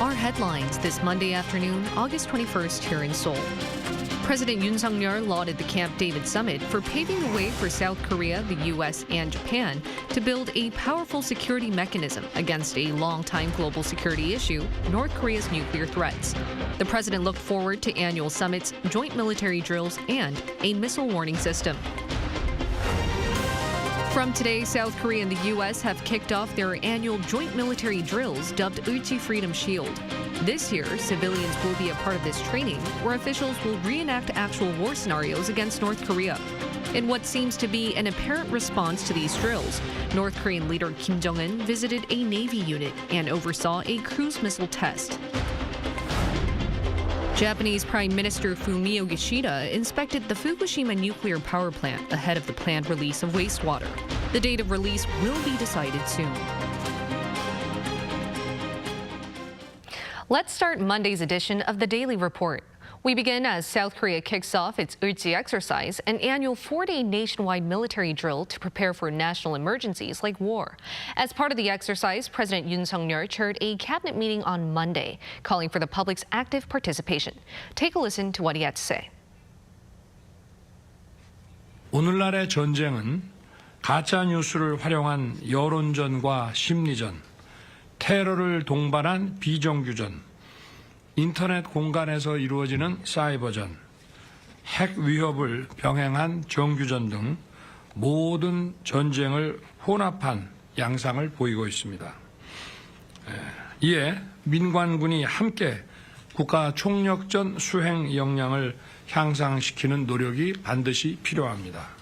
Our headlines this Monday afternoon, August 21st here in Seoul. President Yoon lauded the Camp David summit for paving the way for South Korea, the U.S., and Japan to build a powerful security mechanism against a long-time global security issue, North Korea's nuclear threats. The president looked forward to annual summits, joint military drills, and a missile warning system. From today, South Korea and the U.S. have kicked off their annual joint military drills dubbed Ulchi Freedom Shield. This year, civilians will be a part of this training, where officials will reenact actual war scenarios against North Korea. In what seems to be an apparent response to these drills, North Korean leader Kim Jong-un visited a Navy unit and oversaw a cruise missile test. Japanese Prime Minister Fumio Kishida inspected the Fukushima nuclear power plant ahead of the planned release of wastewater. The date of release will be decided soon. Let's start Monday's edition of the Daily Report. We begin as South Korea kicks off its Ulchi exercise, an annual 4-day nationwide military drill to prepare for national emergencies like war. As part of the exercise, President Yoon chaired a cabinet meeting on Monday, calling for the public's active participation. Take a listen to what he had to say. 오늘날의 전쟁은 가짜 뉴스를 활용한 여론전과 심리전, 테러를 동반한 비정규전, 인터넷 공간에서 이루어지는 사이버전, 핵 위협을 병행한 정규전 등 모든 전쟁을 혼합한 양상을 보이고 있습니다. 이에 민관군이 함께 국가 총력전 수행 역량을 향상시키는 노력이 반드시 필요합니다.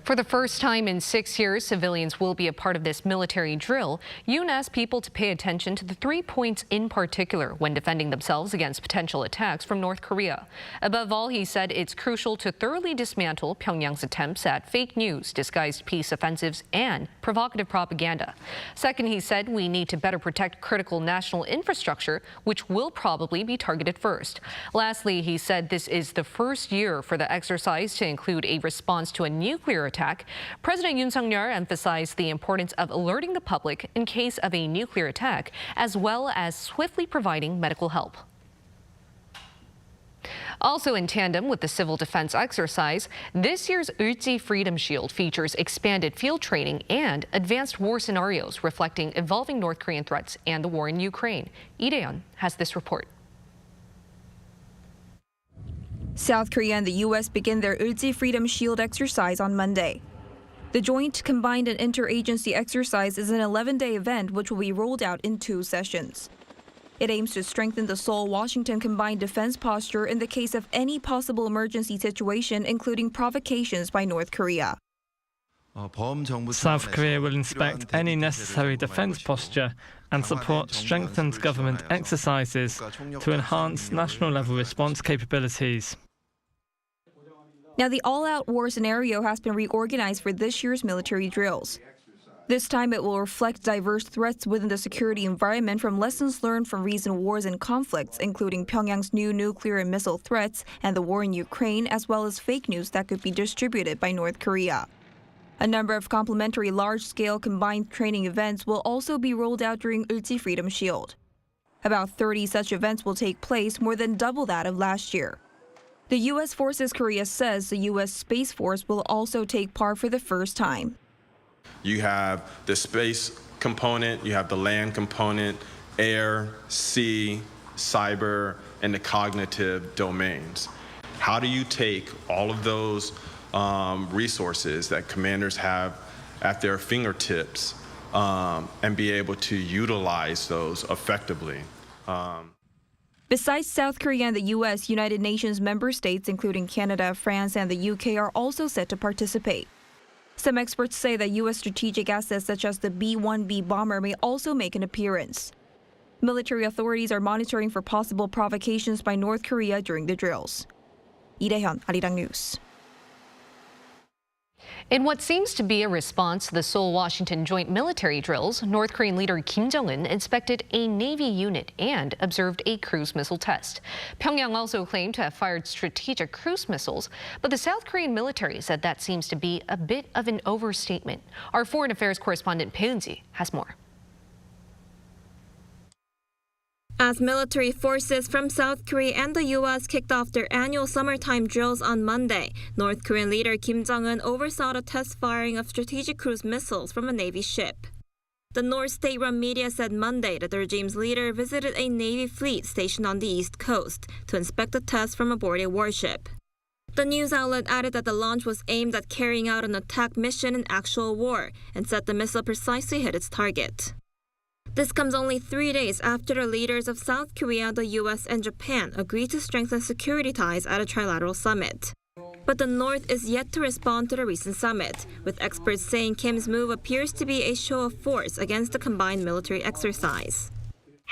For the first time in 6 years, civilians will be a part of this military drill. Yoon asked people to pay attention to the 3 points in particular when defending themselves against potential attacks from North Korea. Above all, he said it's crucial to thoroughly dismantle Pyongyang's attempts at fake news, disguised peace offensives, and provocative propaganda. Second, he said we need to better protect critical national infrastructure, which will probably be targeted first. Lastly, he said this is the first year for the exercise to include a response to a nuclear attack. President Yoon emphasized the importance of alerting the public in case of a nuclear attack, as well as swiftly providing medical help. Also in tandem with the civil defense exercise, this year's Ulchi Freedom Shield features expanded field training and advanced war scenarios reflecting evolving North Korean threats and the war in Ukraine. Lee has this report. South Korea and the U.S. begin their Ulchi Freedom Shield exercise on Monday. The joint combined and interagency exercise is an 11-day event which will be rolled out in 2 sessions. It aims to strengthen the Seoul-Washington combined defense posture in the case of any possible emergency situation, including provocations by North Korea. South Korea will inspect any necessary defense posture and support strengthened government exercises to enhance national-level response capabilities. Now, the all-out war scenario has been reorganized for this year's military drills. This time, it will reflect diverse threats within the security environment from lessons learned from recent wars and conflicts, including Pyongyang's new nuclear and missile threats and the war in Ukraine, as well as fake news that could be distributed by North Korea. A number of complementary large-scale combined training events will also be rolled out during Ulchi Freedom Shield. About 30 such events will take place, more than double that of last year. The U.S. Forces Korea says the U.S. Space Force will also take part for the first time. You have the space component, you have the land component, air, sea, cyber, and the cognitive domains. How do you take all of those resources that commanders have at their fingertips and be able to utilize those effectively? Besides South Korea and the U.S., United Nations member states, including Canada, France, and the U.K., are also set to participate. Some experts say that U.S. strategic assets such as the B-1B bomber may also make an appearance. Military authorities are monitoring for possible provocations by North Korea during the drills. Lee-hyun, Arirang News. In what seems to be a response to the Seoul-Washington joint military drills, North Korean leader Kim Jong-un inspected a Navy unit and observed a cruise missile test. Pyongyang also claimed to have fired strategic cruise missiles, but the South Korean military said that seems to be a bit of an overstatement. Our foreign affairs correspondent Bae Eun-ji has more. As military forces from South Korea and the U.S. kicked off their annual summertime drills on Monday, North Korean leader Kim Jong-un oversaw the test firing of strategic cruise missiles from a Navy ship. The North state-run media said Monday that the regime's leader visited a Navy fleet stationed on the East Coast to inspect the test from aboard a warship. The news outlet added that the launch was aimed at carrying out an attack mission in actual war and said the missile precisely hit its target. This comes only 3 days after the leaders of South Korea, the U.S., and Japan agreed to strengthen security ties at a trilateral summit. But the North is yet to respond to the recent summit, with experts saying Kim's move appears to be a show of force against the combined military exercise.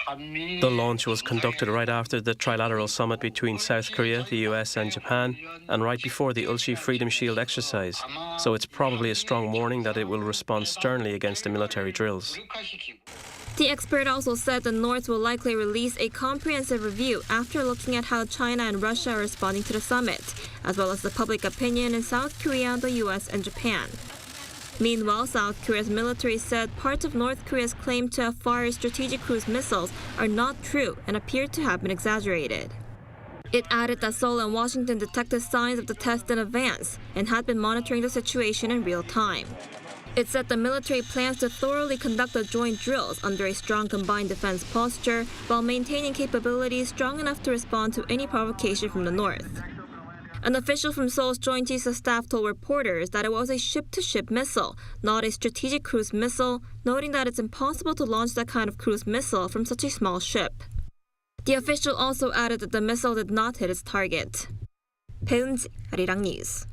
The launch was conducted right after the Trilateral summit between South Korea, the US and Japan, and right before the Ulchi Freedom Shield exercise. So it's probably a strong warning that it will respond sternly against the military drills. The expert also said the North will likely release a comprehensive review after looking at how China and Russia are responding to the summit, as well as the public opinion in South Korea, the US and Japan. Meanwhile, South Korea's military said parts of North Korea's claim to have fired strategic cruise missiles are not true and appear to have been exaggerated. It added that Seoul and Washington detected signs of the test in advance and had been monitoring the situation in real time. It said the military plans to thoroughly conduct the joint drills under a strong combined defense posture while maintaining capabilities strong enough to respond to any provocation from the North. An official from Seoul's Joint Chiefs of Staff told reporters that it was a ship-to-ship missile, not a strategic cruise missile, noting that it's impossible to launch that kind of cruise missile from such a small ship. The official also added that the missile did not hit its target. 배은지, Arirang News.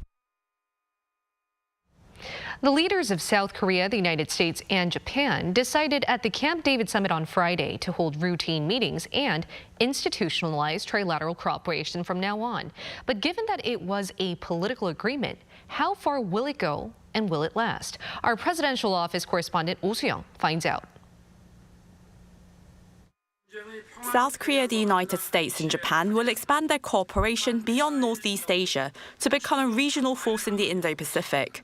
The leaders of South Korea, the United States, and Japan decided at the Camp David summit on Friday to hold routine meetings and institutionalize trilateral cooperation from now on. But given that it was a political agreement, how far will it go and will it last? Our presidential office correspondent Oh Soo-young finds out. South Korea, the United States and Japan will expand their cooperation beyond Northeast Asia to become a regional force in the Indo-Pacific.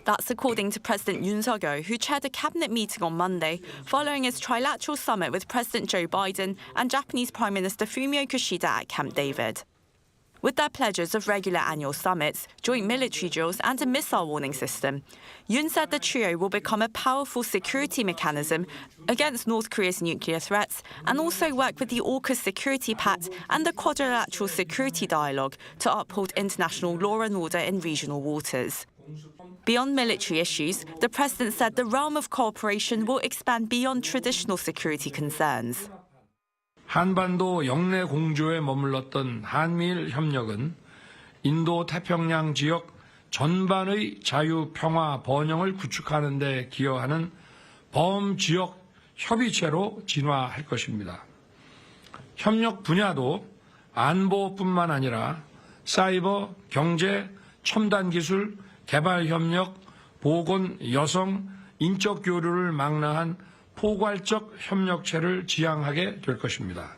That's according to President Yoon, who chaired a cabinet meeting on Monday following his trilateral summit with President Joe Biden and Japanese Prime Minister Fumio Kishida at Camp David. With their pledges of regular annual summits, joint military drills and a missile warning system, Yoon said the trio will become a powerful security mechanism against North Korea's nuclear threats and also work with the AUKUS Security Pact and the Quadrilateral Security Dialogue to uphold international law and order in regional waters. Beyond military issues, the president said the realm of cooperation will expand beyond traditional security concerns. 한반도 영내 공조에 머물렀던 한미일 협력은 인도 태평양 지역 전반의 자유, 평화, 번영을 구축하는 데 기여하는 범지역 협의체로 진화할 것입니다. 협력 분야도 안보뿐만 아니라 사이버, 경제, 첨단 기술, 개발 협력, 보건, 여성, 인적 교류를 망라한 포괄적 협력체를 지향하게 될 것입니다.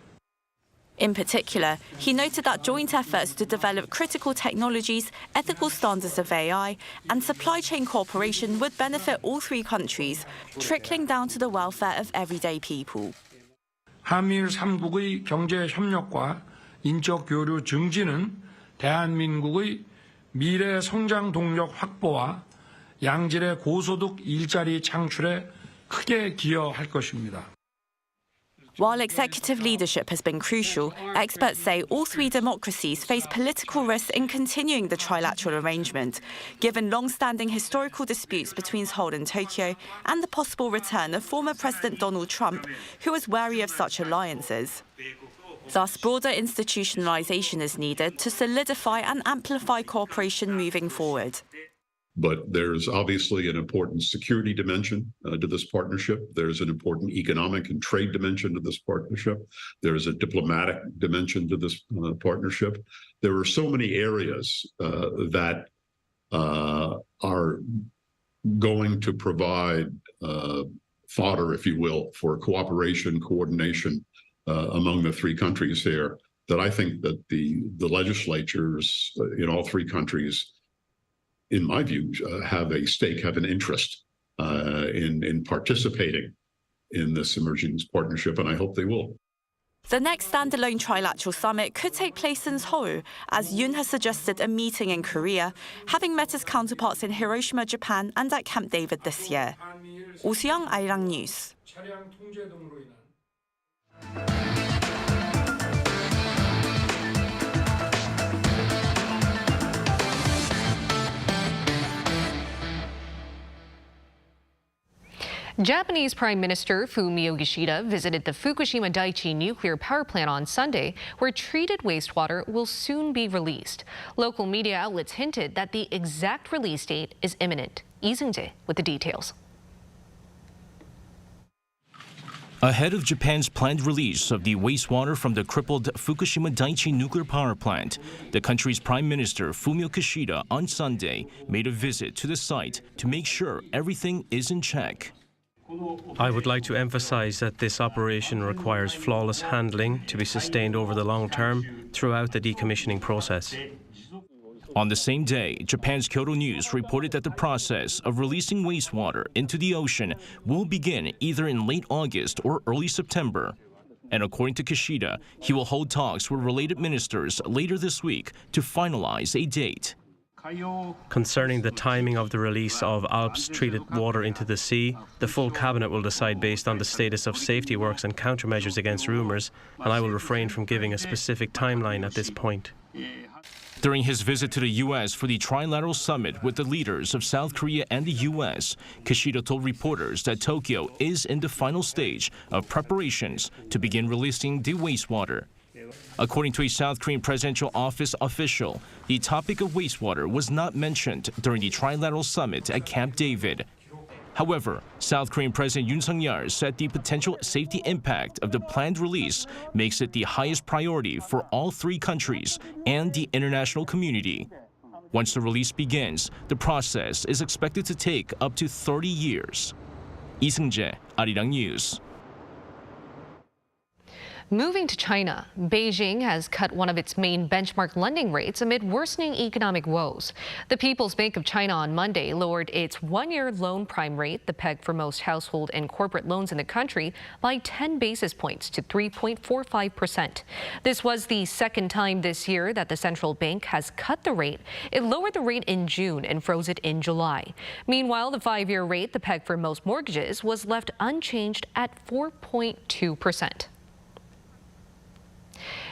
In particular, he noted that joint efforts to develop critical technologies, ethical standards of AI, and supply chain cooperation would benefit all three countries, trickling down to the welfare of everyday people. 한미일 3국의 경제 협력과 인적 교류 증진은 대한민국의 미래 성장 동력 확보와 양질의 고소득 일자리 창출에 크게 기여할 것입니다. While executive leadership has been crucial, experts say all three democracies face political risks in continuing the trilateral arrangement, given long-standing historical disputes between Seoul and Tokyo and the possible return of former President Donald Trump, who was wary of such alliances. Thus, broader institutionalization is needed to solidify and amplify cooperation moving forward. But there's obviously an important security dimension to this partnership. There's an important economic and trade dimension to this partnership. There's a diplomatic dimension to this partnership. There are so many areas that are going to provide fodder, if you will, for cooperation, coordination among the three countries here, that I think that the legislatures in all three countries, in my view, have a stake, have an interest in participating in this emerging partnership, and I hope they will. The next standalone Trilateral summit could take place in Seoul, as Yoon has suggested a meeting in Korea, having met his counterparts in Hiroshima, Japan, and at Camp David this year. 오수영, Arirang News. 차량 통제 등으로 인한 Japanese Prime Minister Fumio Kishida visited the Fukushima Daiichi nuclear power plant on Sunday, where treated wastewater will soon be released. Local media outlets hinted that the exact release date is imminent. Lee Seung-jae with the details. Ahead of Japan's planned release of the wastewater from the crippled Fukushima Daiichi nuclear power plant, the country's Prime Minister Fumio Kishida on Sunday made a visit to the site to make sure everything is in check. I would like to emphasize that this operation requires flawless handling to be sustained over the long term throughout the decommissioning process. On the same day, Japan's Kyodo News reported that the process of releasing wastewater into the ocean will begin either in late August or early September. And according to Kishida, he will hold talks with related ministers later this week to finalize a date. Concerning the timing of the release of Alps treated water into the sea, the full cabinet will decide based on the status of safety works and countermeasures against rumours, and I will refrain from giving a specific timeline at this point. During his visit to the U.S. for the Trilateral summit with the leaders of South Korea and the U.S., Kishida told reporters that Tokyo is in the final stage of preparations to begin releasing the wastewater. According to a South Korean presidential office official, the topic of wastewater was not mentioned during the Trilateral summit at Camp David. However, South Korean President Yoon Suk-yeol said the potential safety impact of the planned release makes it the highest priority for all three countries and the international community. Once the release begins, the process is expected to take up to 30 years. Lee Seung-jae, Arirang News. Moving to China, Beijing has cut one of its main benchmark lending rates amid worsening economic woes. The People's Bank of China on Monday lowered its one-year loan prime rate, the peg for most household and corporate loans in the country, by 10 basis points to 3.45%. This was the second time this year that the central bank has cut the rate. It lowered the rate in June and froze it in July. Meanwhile, the five-year rate, the peg for most mortgages, was left unchanged at 4.2%.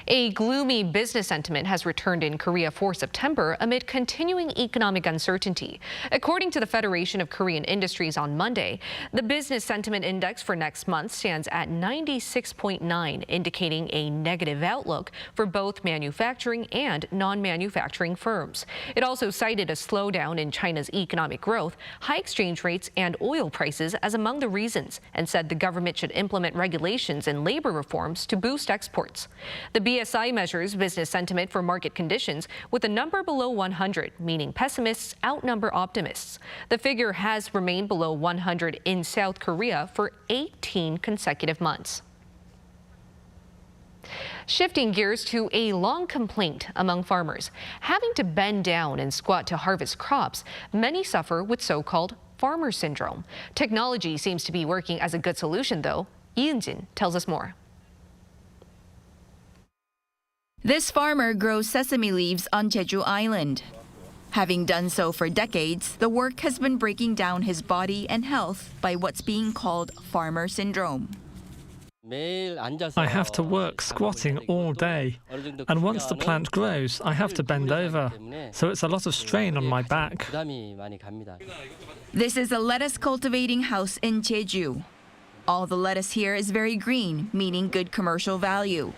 A gloomy business sentiment has returned in Korea for September amid continuing economic uncertainty. According to the Federation of Korean Industries on Monday, the business sentiment index for next month stands at 96.9, indicating a negative outlook for both manufacturing and non-manufacturing firms. It also cited a slowdown in China's economic growth, high exchange rates, and oil prices as among the reasons, and said the government should implement regulations and labor reforms to boost exports. The BSI measures business sentiment for market conditions with a number below 100, meaning pessimists outnumber optimists. The figure has remained below 100 in South Korea for 18 consecutive months. Shifting gears to a long complaint among farmers. Having to bend down and squat to harvest crops, many suffer with so-called farmer syndrome. Technology seems to be working as a good solution, though. Lee Eun-jin tells us more. This farmer grows sesame leaves on Jeju Island. Having done so for decades, the work has been breaking down his body and health by what's being called farmer syndrome. I have to work squatting all day, and once the plant grows, I have to bend over, so it's a lot of strain on my back. This is a lettuce cultivating house in Jeju. All the lettuce here is very green, meaning good commercial value.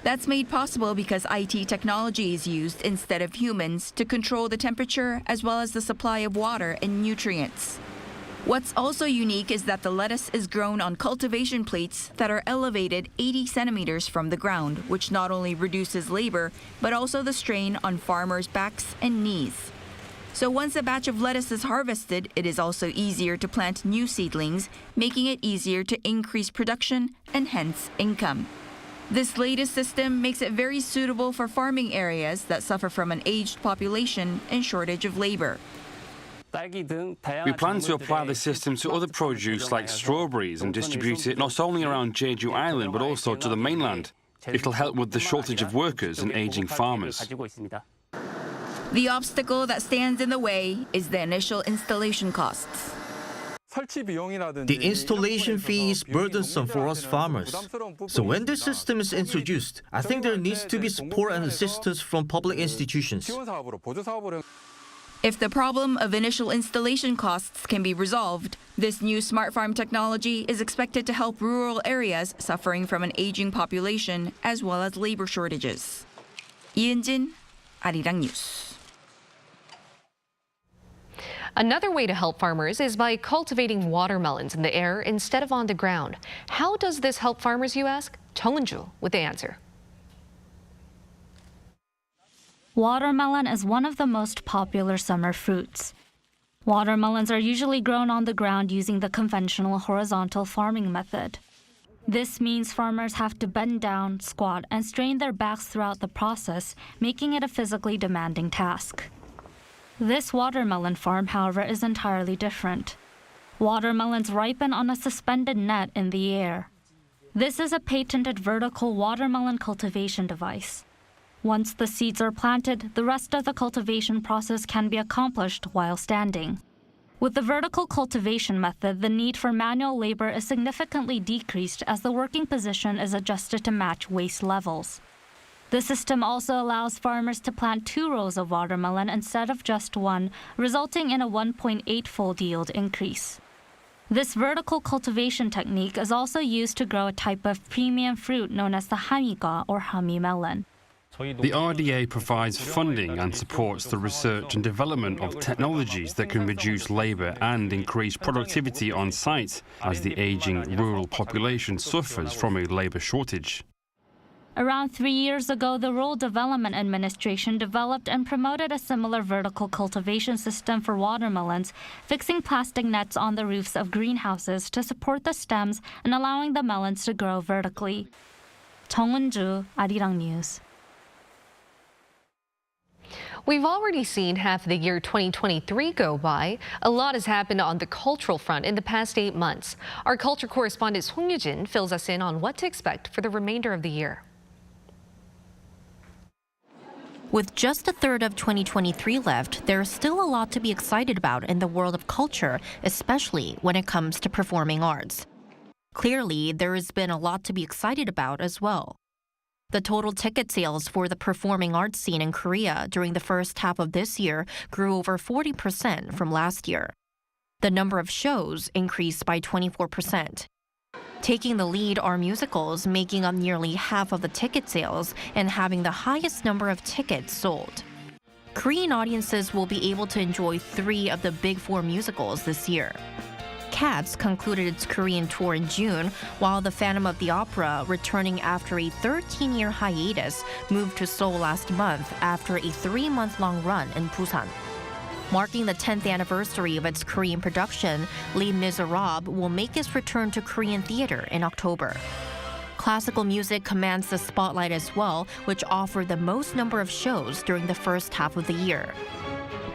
That's made possible because IT technology is used instead of humans to control the temperature as well as the supply of water and nutrients. What's also unique is that the lettuce is grown on cultivation plates that are elevated 80 centimeters from the ground, which not only reduces labor, but also the strain on farmers' backs and knees. So once a batch of lettuce is harvested, it is also easier to plant new seedlings, making it easier to increase production and hence income. This latest system makes it very suitable for farming areas that suffer from an aged population and shortage of labor. We plan to apply the system to other produce like strawberries and distribute it not only around Jeju Island but also to the mainland. It'll help with the shortage of workers and aging farmers. The obstacle that stands in the way is the initial installation costs. The installation fee is burdensome for us farmers. So when this system is introduced, I think there needs to be support and assistance from public institutions. If the problem of initial installation costs can be resolved, this new smart farm technology is expected to help rural areas suffering from an aging population as well as labor shortages. 이은진, Arirang News. Another way to help farmers is by cultivating watermelons in the air instead of on the ground. How does this help farmers, you ask? Chung Eun-ju with the answer. Watermelon is one of the most popular summer fruits. Watermelons are usually grown on the ground using the conventional horizontal farming method. This means farmers have to bend down, squat, and strain their backs throughout the process, making it a physically demanding task. This watermelon farm, however, is entirely different. Watermelons ripen on a suspended net in the air. This is a patented vertical watermelon cultivation device. Once the seeds are planted, the rest of the cultivation process can be accomplished while standing. With the vertical cultivation method, the need for manual labor is significantly decreased as the working position is adjusted to match waste levels. The system also allows farmers to plant 2 rows of watermelon instead of just 1, resulting in a 1.8-fold yield increase. This vertical cultivation technique is also used to grow a type of premium fruit known as the hamiga or hami melon. The RDA provides funding and supports the research and development of technologies that can reduce labour and increase productivity on site as the ageing rural population suffers from a labour shortage. Around 3 years ago, the Rural Development Administration developed and promoted a similar vertical cultivation system for watermelons, fixing plastic nets on the roofs of greenhouses to support the stems and allowing the melons to grow vertically. Chung Eun-ju, Arirang News. We've already seen half of the year 2023 go by. A lot has happened on the cultural front in the past 8 months. Our culture correspondent Song Yoo-jin fills us in on what to expect for the remainder of the year. With just a third of 2023 left, there's still a lot to be excited about in the world of culture, especially when it comes to performing arts. Clearly, there has been a lot to be excited about as well. The total ticket sales for the performing arts scene in Korea during the first half of this year grew over 40% from last year. The number of shows increased by 24%. Taking the lead are musicals, making up nearly half of the ticket sales and having the highest number of tickets sold. Korean audiences will be able to enjoy 3 of the big 4 musicals this year. Cats concluded its Korean tour in June, while The Phantom of the Opera, returning after a 13-year hiatus, moved to Seoul last month after a 3-month-long run in Busan. Marking the 10th anniversary of its Korean production, Les Miserables will make its return to Korean theater in October. Classical music commands the spotlight as well, which offered the most number of shows during the first half of the year.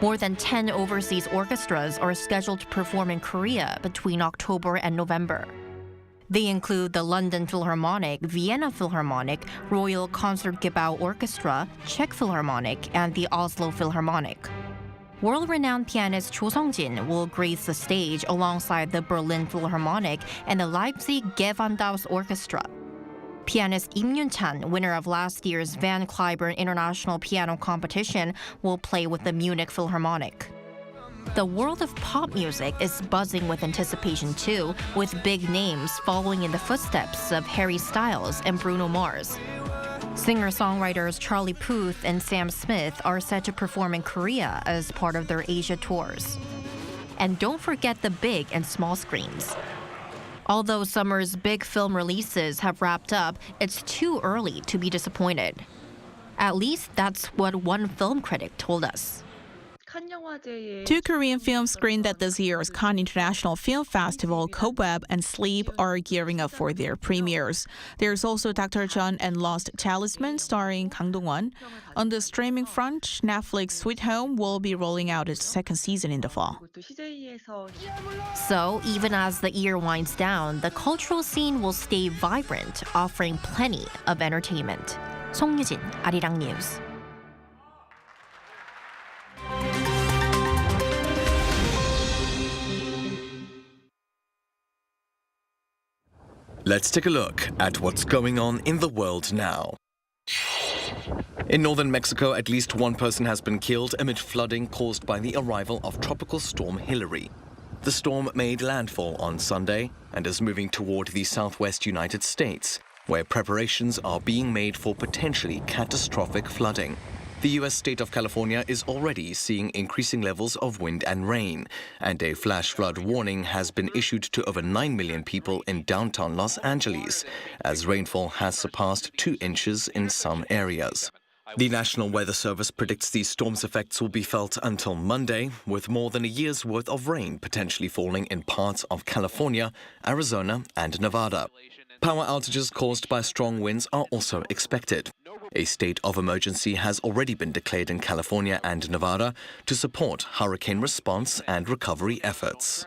More than 10 overseas orchestras are scheduled to perform in Korea between October and November. They include the London Philharmonic, Vienna Philharmonic, Royal Concertgebouw Orchestra, Czech Philharmonic, and the Oslo Philharmonic. World-renowned pianist Cho Sung-jin will grace the stage alongside the Berlin Philharmonic and the Leipzig Gewandhaus Orchestra. Pianist Im Yoon-chan, winner of last year's Van Cliburn International Piano Competition, will play with the Munich Philharmonic. The world of pop music is buzzing with anticipation too, with big names following in the footsteps of Harry Styles and Bruno Mars. Singer-songwriters Charlie Puth and Sam Smith are set to perform in Korea as part of their Asia tours. And don't forget the big and small screens. Although summer's big film releases have wrapped up, it's too early to be disappointed. At least that's what one film critic told us. Two Korean films screened at this year's Cannes International Film Festival, Cobweb and Sleep, are gearing up for their premieres. There's also Dr. John and Lost Talisman starring Kang Dong-won. On the streaming front, Netflix Sweet Home will be rolling out its second season in the fall. So, even as the year winds down, the cultural scene will stay vibrant, offering plenty of entertainment. 송유진, Arirang News. Let's take a look at what's going on in the world now. In northern Mexico, at least one person has been killed amid flooding caused by the arrival of Tropical Storm Hillary. The storm made landfall on Sunday and is moving toward the southwest United States, where preparations are being made for potentially catastrophic flooding. The U.S. state of California is already seeing increasing levels of wind and rain, and a flash flood warning has been issued to over 9 million people in downtown Los Angeles, as rainfall has surpassed 2 inches in some areas. The National Weather Service predicts the storm's effects will be felt until Monday, with more than a year's worth of rain potentially falling in parts of California, Arizona, and Nevada. Power outages caused by strong winds are also expected. A state of emergency has already been declared in California and Nevada to support hurricane response and recovery efforts.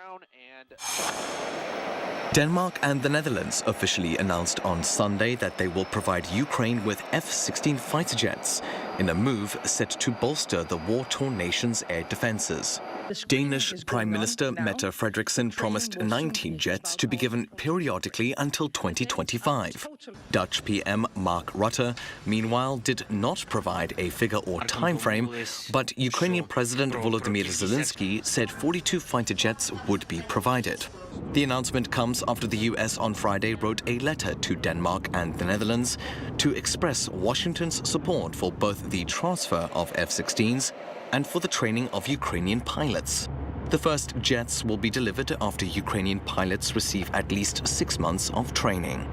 Denmark and the Netherlands officially announced on Sunday that they will provide Ukraine with F-16 fighter jets in a move set to bolster the war-torn nation's air defenses. Danish Prime Minister Mette Frederiksen promised 19 jets to be given periodically until 2025. Dutch PM Mark Rutte, meanwhile, did not provide a figure or timeframe, but Ukrainian President Volodymyr Zelensky said 42 fighter jets would be provided. The announcement comes after the U.S. on Friday wrote a letter to Denmark and the Netherlands to express Washington's support for both the transfer of F-16s and for the training of Ukrainian pilots. The first jets will be delivered after Ukrainian pilots receive at least 6 months of training.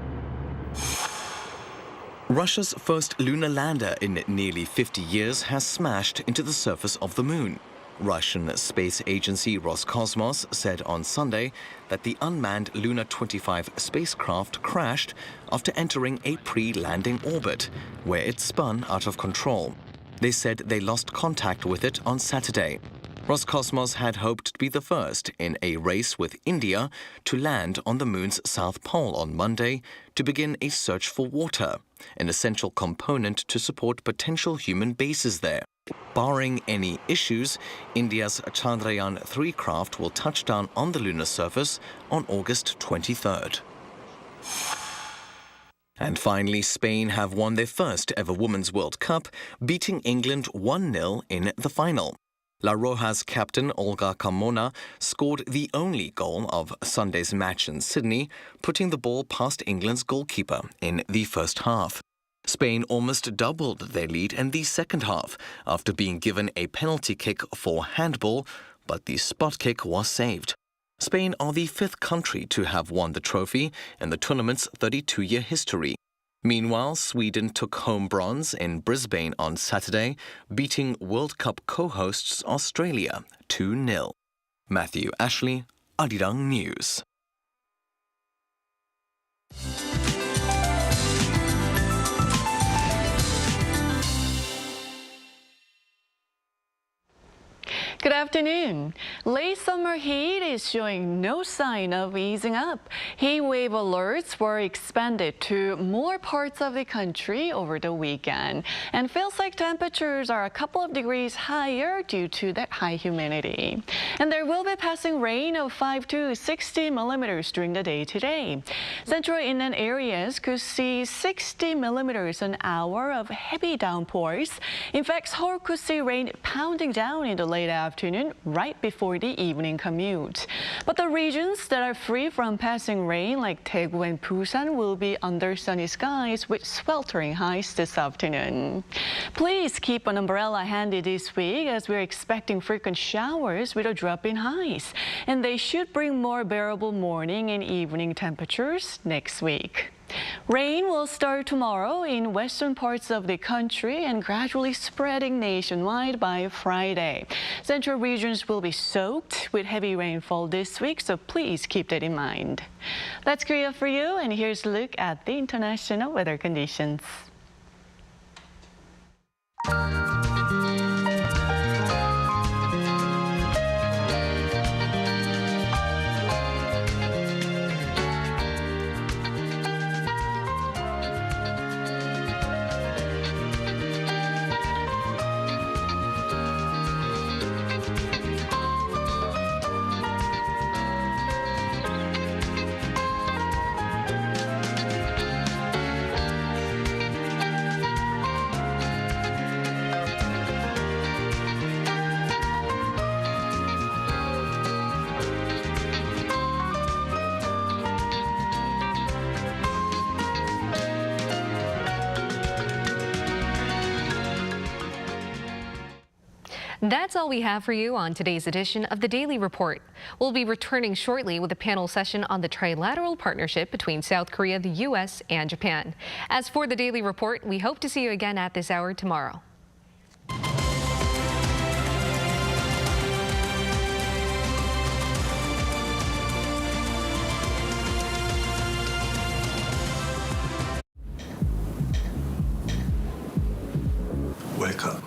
Russia's first lunar lander in nearly 50 years has smashed into the surface of the moon. Russian space agency Roscosmos said on Sunday that the unmanned Luna 25 spacecraft crashed after entering a pre-landing orbit, where it spun out of control. They said they lost contact with it on Saturday. Roscosmos had hoped to be the first in a race with India to land on the moon's south pole on Monday to begin a search for water, an essential component to support potential human bases there. Barring any issues, India's Chandrayaan-3 craft will touch down on the lunar surface on August 23rd. And finally, Spain have won their first ever Women's World Cup, beating England 1-0 in the final. La Roja's captain Olga Carmona scored the only goal of Sunday's match in Sydney, putting the ball past England's goalkeeper in the first half. Spain almost doubled their lead in the second half after being given a penalty kick for handball, but the spot kick was saved. Spain are the 5th country to have won the trophy in the tournament's 32-year history. Meanwhile, Sweden took home bronze in Brisbane on Saturday, beating World Cup co-hosts Australia 2-0. Matthew Ashley, Arirang News. Good afternoon. Late summer heat is showing no sign of easing up. Heat wave alerts were expanded to more parts of the country over the weekend, and feels like temperatures are a couple of degrees higher due to that high humidity. And there will be passing rain of 5 to 60 millimeters during the day today. Central inland areas could see 60 millimeters an hour of heavy downpours. In fact, Seoul could see rain pounding down in the late afternoon right before the evening commute. But the regions that are free from passing rain, like Daegu and Busan, will be under sunny skies with sweltering highs this afternoon. Please keep an umbrella handy this week, as we're expecting frequent showers with a drop in highs, and they should bring more bearable morning and evening temperatures next week. Rain will start tomorrow in western parts of the country and gradually spreading nationwide by Friday. Central regions will be soaked with heavy rainfall this week, so please keep that in mind. That's Korea for you, and here's a look at the international weather conditions. That's all we have for you on today's edition of the Daily Report. We'll be returning shortly with a panel session on the Trilateral partnership between South Korea, the U.S., and Japan. As for the Daily Report, we hope to see you again at this hour tomorrow. Welcome.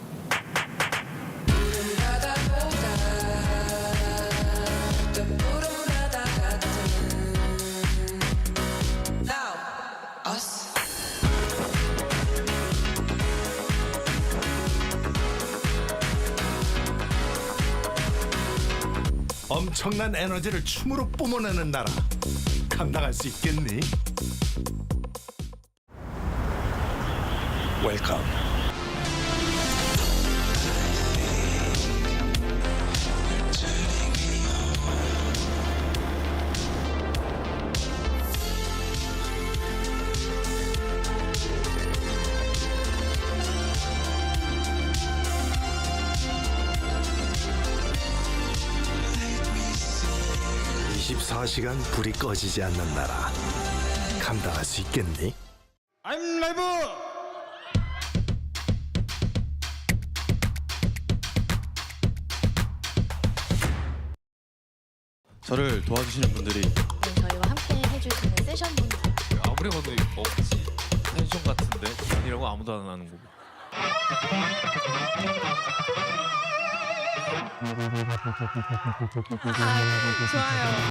엄청난 에너지를 춤으로 뿜어내는 나라. 감당할 수 있겠니? Welcome. (24시간) 불이 꺼지지 않는 나라. 감당할 수 있겠니? I'm live. 저를 도와주시는 분들이 저희와 함께 해줄 수 있는 세션분들 아무리 봐도 텐션 같은데 아니라고 아무도 안 하는 거고. 좋아요.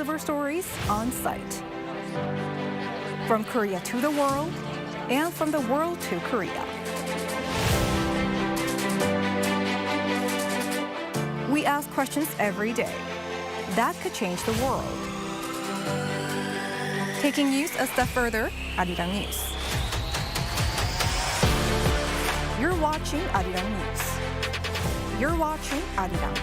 'Cover stories on site. From Korea to the world, and from the world to Korea. We ask questions every day that could change the world. Taking news a step further, Arirang News. You're watching Arirang News. You're watching Arirang.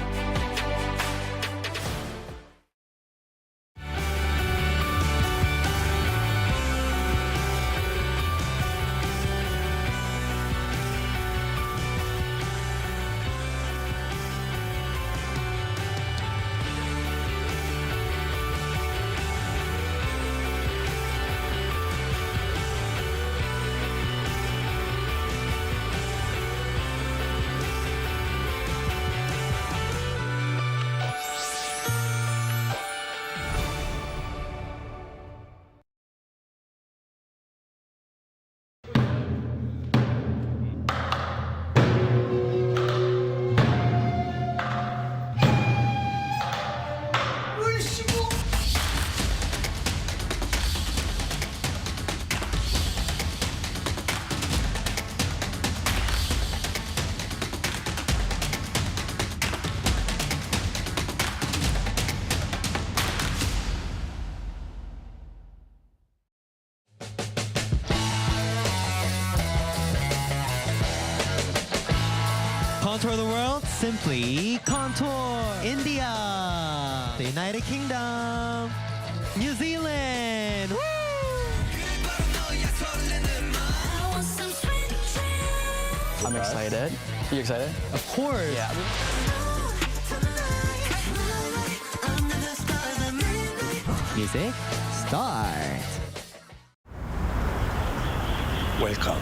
contour the world? Simply contour. India, the United Kingdom, New Zealand. Woo! I'm excited. You excited? Of course. Yeah. Music, start. Welcome.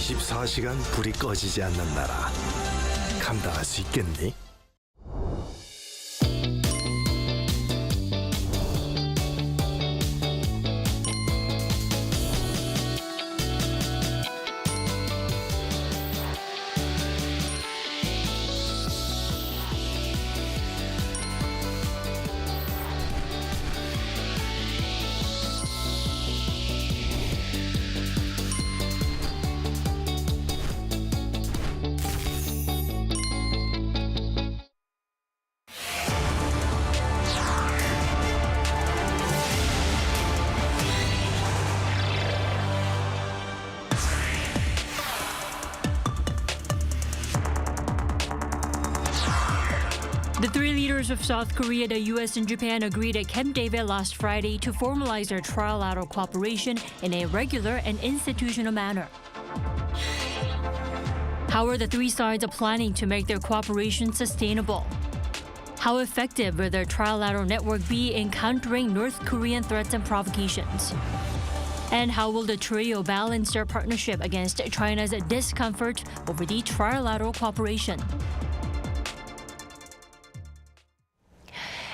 (24시간) 불이 꺼지지 않는 나라. 감당할 수 있겠니? The three leaders of South Korea, the U.S. and Japan agreed at Camp David last Friday to formalize their trilateral cooperation in a regular and institutional manner. How are the three sides planning to make their cooperation sustainable? How effective will their trilateral network be in countering North Korean threats and provocations? And how will the trio balance their partnership against China's discomfort over the trilateral cooperation?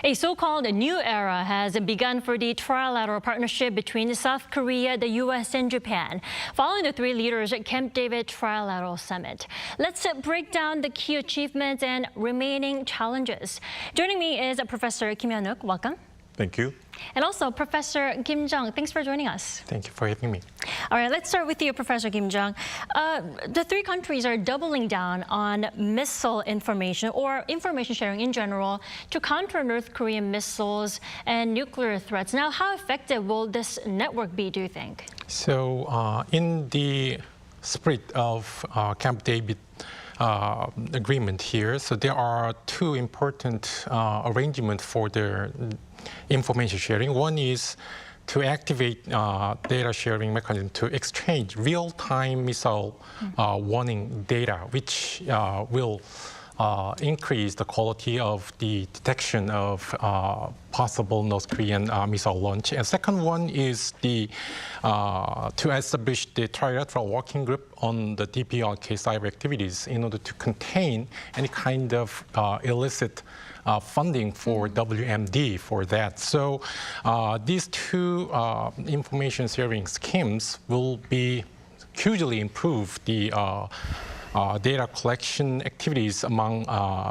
A so-called new era has begun for the trilateral partnership between South Korea, the U.S. and Japan, following the three leaders at Camp David Trilateral Summit. Let's break down the key achievements and remaining challenges. Joining me is Professor Kim Jong-un. Welcome. Thank you. And also Professor Kim Jong. Thanks for joining us. Thank you for having me. All right, let's start with you, Professor Kim Jong. The three countries are doubling down on missile information or information sharing in general to counter North Korean missiles and nuclear threats. Now, how effective will this network be, do you think? So, in the spirit of Camp David agreement here, so there are two important arrangements for the information sharing. One is to activate data sharing mechanism to exchange real-time missile warning data, which will increase the quality of the detection of possible North Korean missile launch. And second one is the to establish the Trilateral Working Group on the DPRK cyber activities in order to contain any kind of illicit funding for WMD for that. So these two information sharing schemes will be hugely improve the data collection activities among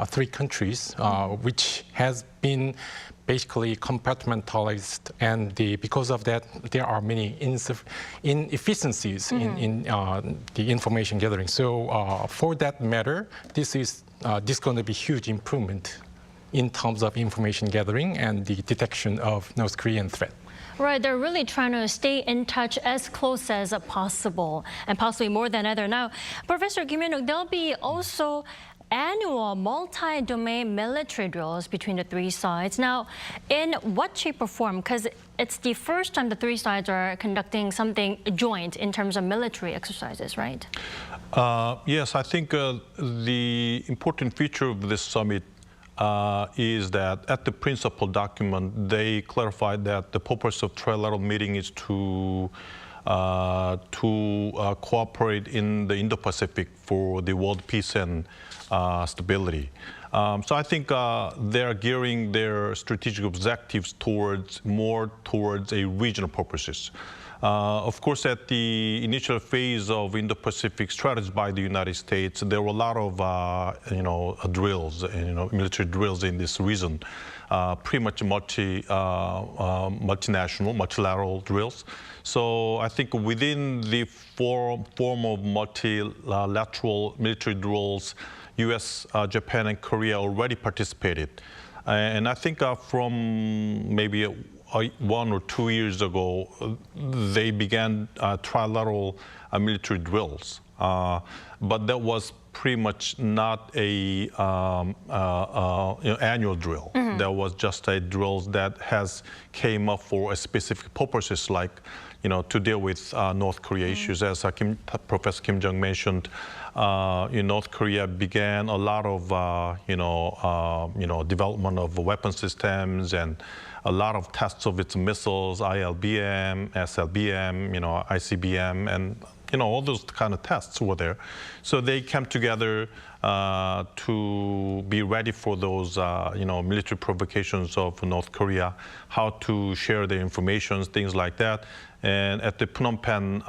three countries, which has been basically compartmentalized, and because of that, there are many inefficiencies in the information gathering. So for that matter, this is going to be huge improvement in terms of information gathering and the detection of North Korean threat. Right, they're really trying to stay in touch as close as possible, and possibly more than ever. Now, Professor Kim Jong-un, there'll be also annual multi-domain military drills between the three sides. Now, in what shape or form? Because it's the first time the three sides are conducting something joint in terms of military exercises, right? Yes, I think the important feature of this summit is that at the principal document, they clarified that the purpose of trilateral meeting is to cooperate in the Indo-Pacific for the world peace and stability. So I think they're gearing their strategic objectives towards a regional purposes. Of course, at the initial phase of Indo-Pacific strategy by the United States, there were a lot of, drills, military drills in this region, pretty much multinational, multilateral drills. So I think within the form of multilateral military drills, U.S., Japan, and Korea already participated. And I think from maybe 1 or 2 years ago, they began trilateral military drills. But that was pretty much not a annual drill. Mm-hmm. That was just a drill that came up for a specific purposes, like to deal with North Korea issues. As Professor Kim Jong mentioned, North Korea began a lot of development of weapon systems and a lot of tests of its missiles, ILBM, SLBM, ICBM, and all those kind of tests were there. So they came together to be ready for those, military provocations of North Korea, how to share their information, things like that. And at the Phnom Penh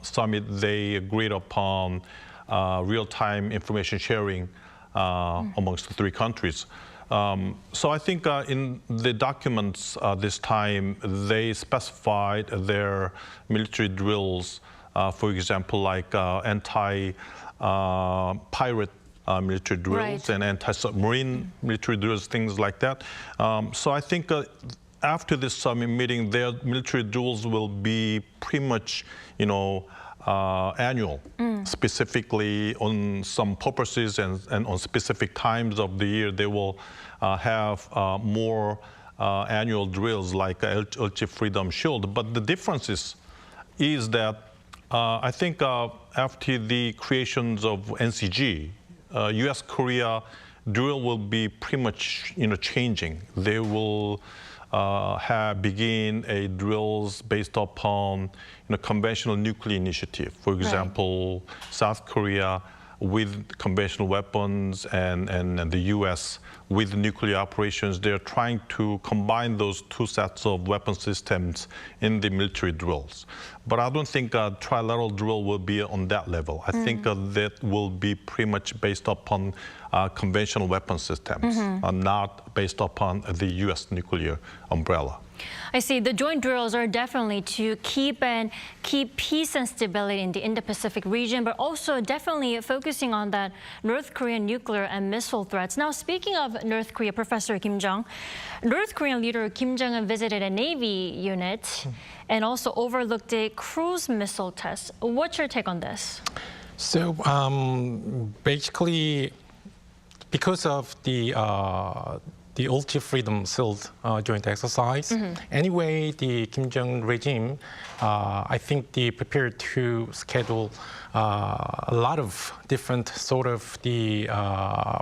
summit, they agreed upon real-time information sharing amongst the three countries. So I think in the documents this time, they specified their military drills, for example, like anti-pirate military drills and anti-submarine military drills, things like that. So I think after this summit meeting, their military drills will be pretty much, annual, specifically on some purposes and on specific times of the year. They will have more annual drills like Ulchi Freedom Shield. But the difference is that I think after the creations of NCG, U.S.-Korea drill will be pretty much changing. They will begin a drills based upon conventional nuclear initiative. For example, South Korea with conventional weapons and the U.S. with nuclear operations, they're trying to combine those two sets of weapon systems in the military drills. But I don't think a trilateral drill will be on that level. I think that will be pretty much based upon conventional weapon systems, not based upon the U.S. nuclear umbrella. I see. The joint drills are definitely to keep peace and stability in the Indo-Pacific region, but also definitely focusing on that North Korean nuclear and missile threats. Now, speaking of North Korea, Professor Kim Jong, North Korean leader Kim Jong-un visited a Navy unit and also overlooked a cruise missile test. What's your take on this? So basically, because of the Ulchi Freedom Shield joint exercise. Anyway, the Kim Jong regime, I think they prepared to schedule a lot of different sort of the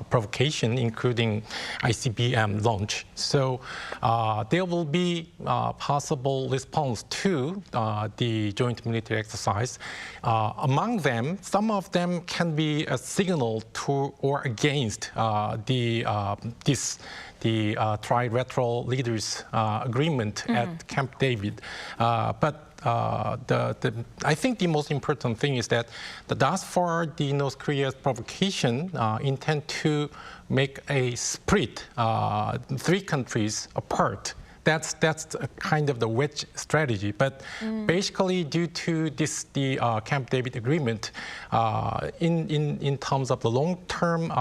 provocation, including ICBM launch. So there will be possible response to the joint military exercise. Among them, some of them can be a signal to or against the Trilateral leaders' agreement at Camp David. But I think the most important thing is that thus far the North Korea's provocation intend to make a split three countries apart. That's a kind of the wedge strategy. But basically, due to the Camp David agreement, in terms of the long-term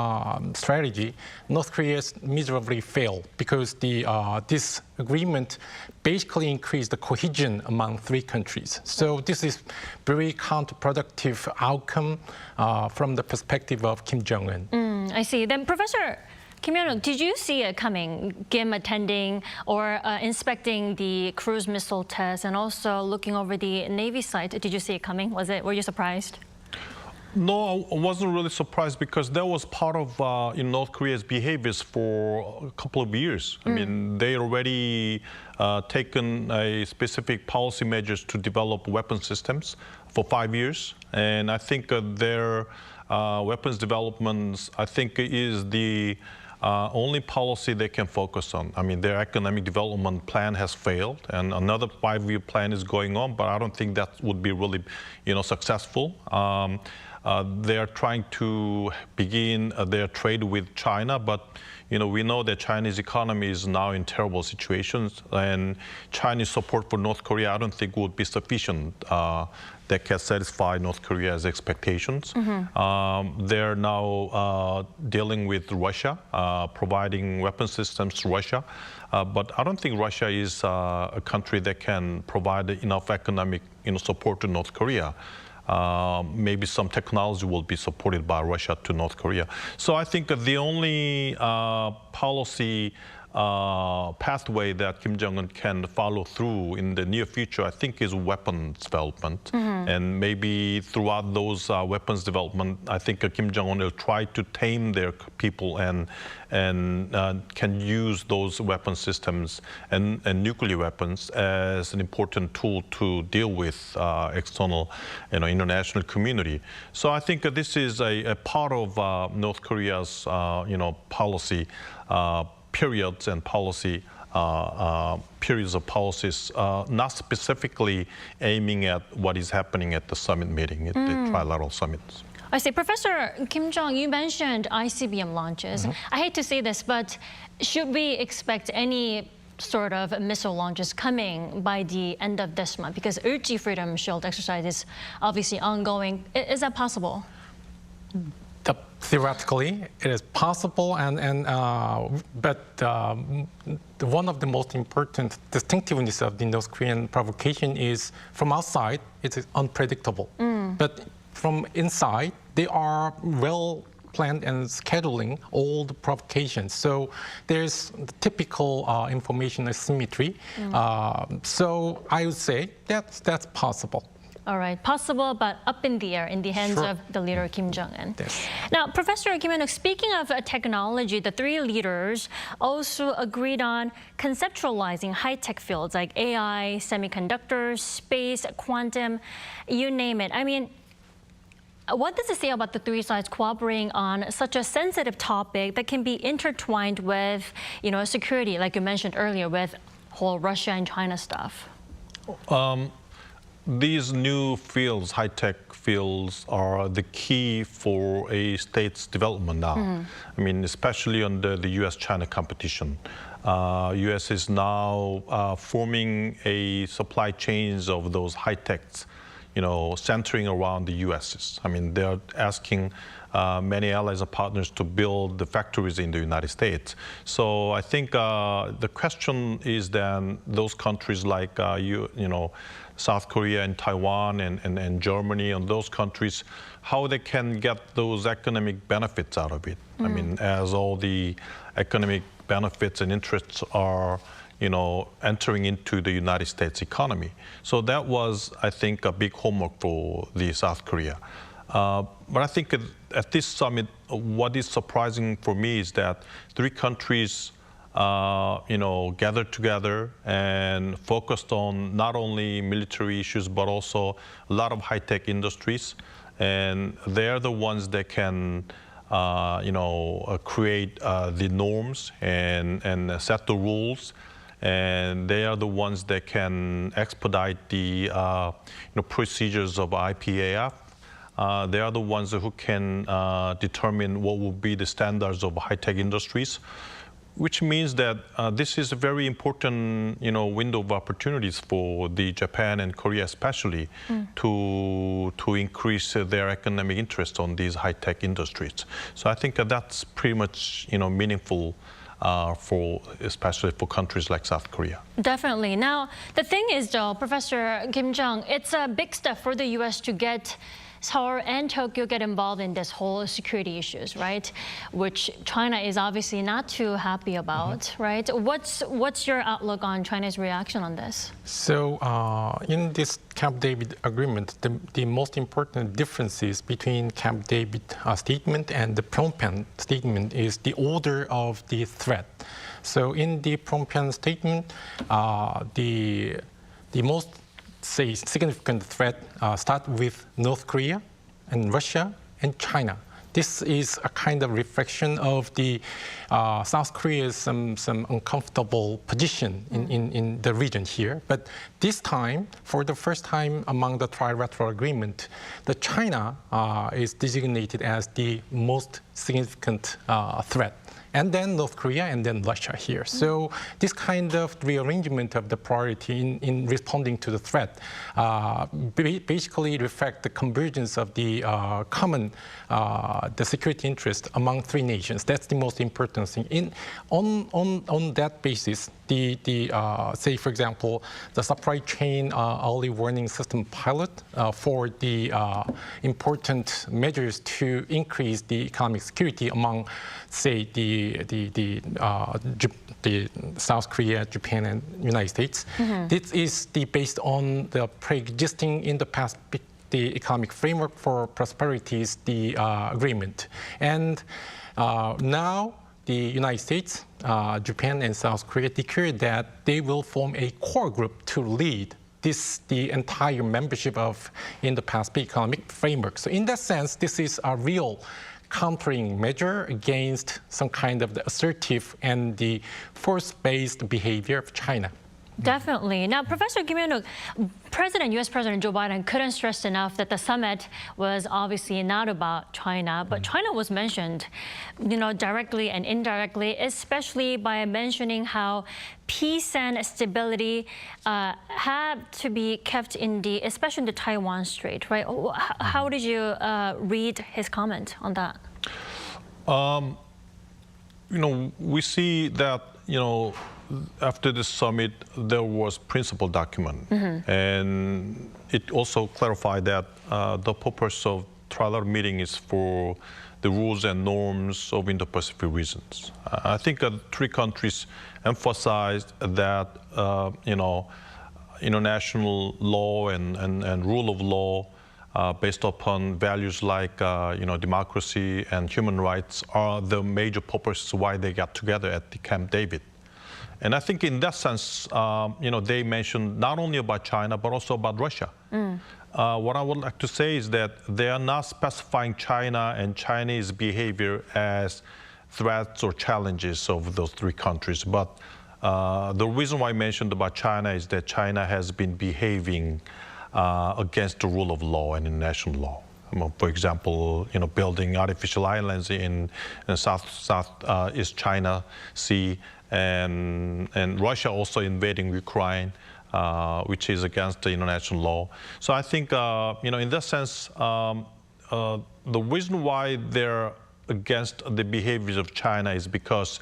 strategy, North Korea miserably failed because this agreement basically increased the cohesion among three countries. So this is very counterproductive outcome from the perspective of Kim Jong-un. I see. Then, Professor Kim Jong-un, did you see it coming, Kim attending or inspecting the cruise missile test and also looking over the Navy site? Did you see it coming? Were you surprised? No, I wasn't really surprised because that was part of North Korea's behaviors for a couple of years. I mean, they already taken a specific policy measures to develop weapon systems for 5 years. And I think their weapons developments, I think, is the only policy they can focus on. I mean, their economic development plan has failed, and another 5-year plan is going on, but I don't think that would be really, successful. They are trying to begin their trade with China, but we know that Chinese economy is now in terrible situations, and Chinese support for North Korea, I don't think would be sufficient that can satisfy North Korea's expectations. They're now dealing with Russia, providing weapon systems to Russia, but I don't think Russia is a country that can provide enough economic support to North Korea. Maybe some technology will be supported by Russia to North Korea. So I think the only policy pathway that Kim Jong-un can follow through in the near future, I think, is weapons development. And maybe throughout those weapons development, I think Kim Jong-un will try to tame their people and can use those weapon systems and nuclear weapons as an important tool to deal with external, international community. So I think this is a part of North Korea's, policy periods and policy periods of policies, not specifically aiming at what is happening at the summit meeting, at the Trilateral summits. I see. Professor Kim Jong, you mentioned ICBM launches. I hate to say this, but should we expect any sort of missile launches coming by the end of this month? Because Ulchi Freedom Shield exercise is obviously ongoing. Is that possible? Theoretically, it is possible, but one of the most important distinctiveness of the North Korean provocation is from outside, it is unpredictable. But from inside, they are well planned and scheduling all the provocations. So there's the typical information asymmetry. So I would say that's possible. All right, possible, but up in the air, in the hands of the leader, Kim Jong-un. Now, Professor Kim Jong-un, speaking of technology, the three leaders also agreed on conceptualizing high-tech fields like AI, semiconductors, space, quantum, you name it. I mean, what does it say about the three sides cooperating on such a sensitive topic that can be intertwined with, security, like you mentioned earlier, with whole Russia and China stuff? These new fields, high-tech fields, are the key for a state's development now. I mean, especially under the U.S.-China competition. U.S. is now forming a supply chains of those high-techs, centering around the U.S. I mean, they're asking many allies and partners to build the factories in the United States. So I think the question is then those countries like, South Korea and Taiwan and Germany and those countries, how they can get those economic benefits out of it. I mean, as all the economic benefits and interests are, entering into the United States economy. So that was, I think, a big homework for the South Korea. But I think at this summit, what is surprising for me is that three countries gathered together and focused on not only military issues, but also a lot of high-tech industries. And they're the ones that can, create the norms and set the rules. And they are the ones that can expedite the procedures of IPAF. They are the ones who can determine what will be the standards of high-tech industries, which means that this is a very important, window of opportunities for the Japan and Korea especially to increase their economic interest on these high-tech industries. So I think that's pretty much, meaningful especially for countries like South Korea. Definitely. Now, the thing is, though, Professor Kim Jong, it's a big step for the U.S. to get Seoul and Tokyo get involved in this whole security issues, right? Which China is obviously not too happy about, right? What's your outlook on China's reaction on this? So in this Camp David agreement, the most important differences between Camp David statement and the Phnom Penh statement is the order of the threat. So in the Phnom Penh statement, the most significant threat start with North Korea and Russia and China. this is a kind of reflection of the South Korea's some uncomfortable position in the region here. But this time, for the first time among the Trilateral agreement, the China is designated as the most significant threat. And then North Korea, and then Russia here. So this kind of rearrangement of the priority in responding to the threat basically reflect the convergence of the common the security interest among three nations. That's the most important thing. On that basis, say, for example, the supply chain early warning system pilot for the important measures to increase the economic security among, say, the South Korea, Japan, and United States. This is based on the pre-existing Indo-Pacific the economic framework for prosperity is the agreement. And now the United States, Japan, and South Korea declared that they will form a core group to lead the entire membership of Indo-Pacific economic framework. So in that sense, this is a real countering measure against some kind of the assertive and the force-based behavior of China. Definitely. Now, Professor Kim Jong-un, U.S. President Joe Biden couldn't stress enough that the summit was obviously not about China, but China was mentioned, directly and indirectly, especially by mentioning how peace and stability have to be kept especially in the Taiwan Strait, right? How did you read his comment on that? We see that, after the summit, there was principal document, and it also clarified that the purpose of Trilateral meeting is for the rules and norms of Indo-Pacific regions. I think three countries emphasized that international law and rule of law based upon values like democracy and human rights are the major purposes why they got together at the Camp David. And I think in that sense, they mentioned not only about China, but also about Russia. What I would like to say is that they are not specifying China and Chinese behavior as threats or challenges of those three countries. But the reason why I mentioned about China is that China has been behaving against the rule of law and international law. For example, building artificial islands in Southeast China Sea, and Russia also invading Ukraine, which is against the international law. So I think, in that sense, the reason why they're against the behaviors of China is because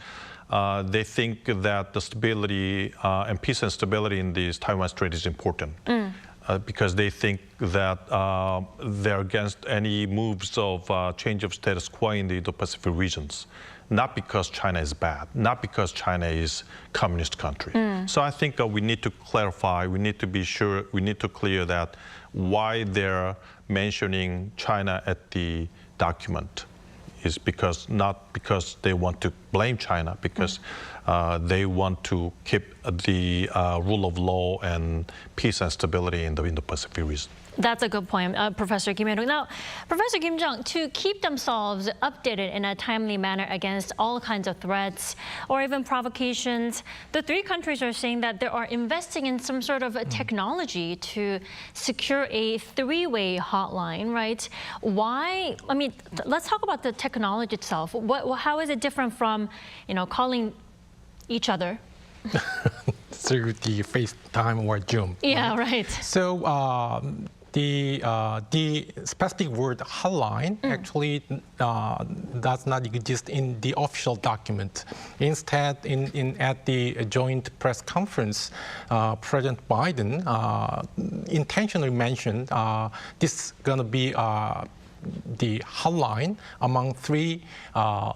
they think that the stability and peace and stability in the Taiwan Strait is important. Because they think that they're against any moves of change of status quo in the Indo-Pacific regions. Not because China is bad, not because China is a communist country. So I think we need to clarify, we need to be sure, we need to clear that why they're mentioning China at the document is not because they want to blame China, because they want to keep the rule of law and peace and stability in the Indo-Pacific region. That's a good point, Professor Kim Jong-un. Now, Professor Kim Jong, to keep themselves updated in a timely manner against all kinds of threats or even provocations, the three countries are saying that they are investing in some sort of a technology to secure a three-way hotline, right? Why? I mean, let's talk about the technology itself. How is it different from, calling each other through the FaceTime or Zoom? Yeah, right. So the specific word hotline actually does not exist in the official document. Instead, at the joint press conference, President Biden intentionally mentioned this is going to be the hotline among three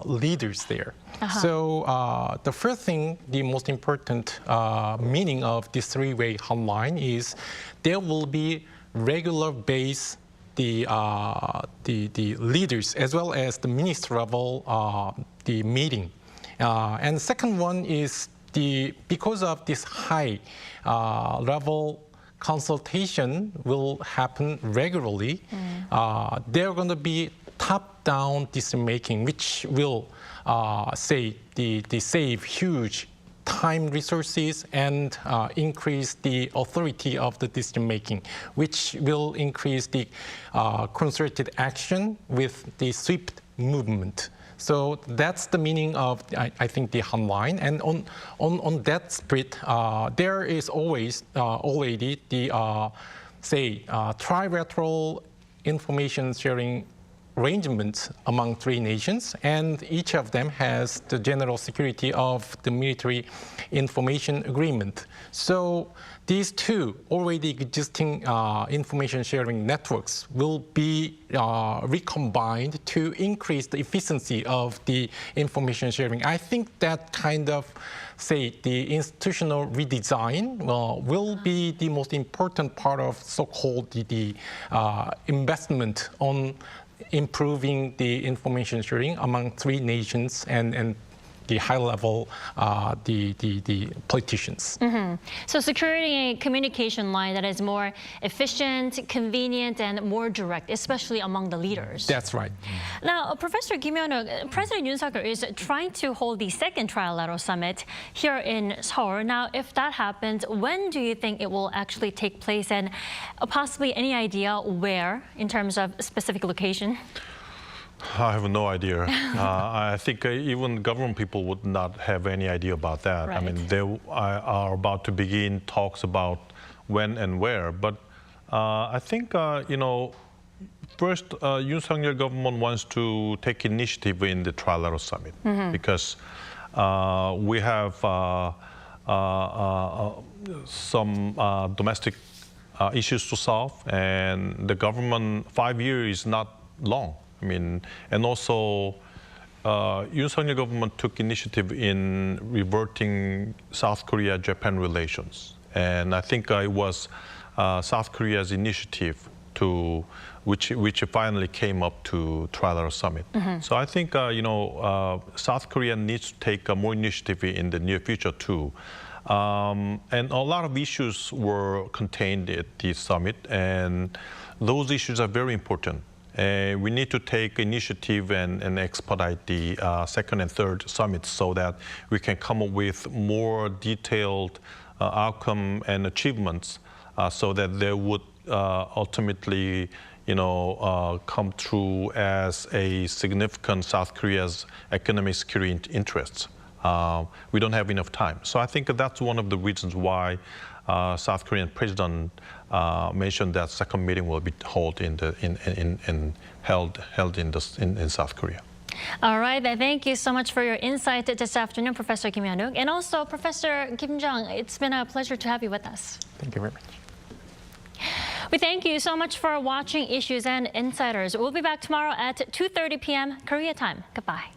leaders there. So the first thing, the most important meaning of this three-way hotline is there will be regular base the leaders as well as the minister level the meeting. And the second one is because of this high level consultation will happen regularly. There are going to be top-down decision-making, which will save huge time resources and increase the authority of the decision-making, which will increase the concerted action with the swift movement. So that's the meaning of, I think, the Hanline. And on that spirit, there is always already the, trilateral information sharing arrangements among three nations, and each of them has the general security of the military information agreement. So these two already existing information sharing networks will be recombined to increase the efficiency of the information sharing. I think that kind of, the institutional redesign will be the most important part of so-called the investment on improving the information sharing among three nations and the high level, the politicians. Mm-hmm. So securing a communication line that is more efficient, convenient, and more direct, especially among the leaders. That's right. Now, Professor Kim Jong-un, President Yoon Suk-yeol is trying to hold the second Trilateral Summit here in Seoul. Now, if that happens, when do you think it will actually take place, and possibly any idea where in terms of specific location? I have no idea. I think even government people would not have any idea about that. Right. I mean, they are about to begin talks about when and where. But I think, first, Yoon Suk-yeol government wants to take initiative in the Trilateral Summit because we have some domestic issues to solve, and the government 5 years is not long. I mean, and also, Yoon Suk-yeol government took initiative in reverting South Korea-Japan relations, and I think it was South Korea's initiative which finally came up to Trilateral Summit. So I think South Korea needs to take more initiative in the near future too. And a lot of issues were contained at this summit, and those issues are very important. We need to take initiative and expedite the second and third summits so that we can come up with more detailed outcome and achievements so that they would ultimately come through as a significant South Korea's economic security interests. We don't have enough time. So I think that's one of the reasons why South Korean president mentioned that second meeting will be held in South Korea. All right, thank you so much for your insight this afternoon, Professor Kim Jong-un, and also Professor Kim Jong. It's been a pleasure to have you with us. Thank you very much. We thank you so much for watching Issues and Insiders. We'll be back tomorrow at 2:30 p.m. Korea time. Goodbye.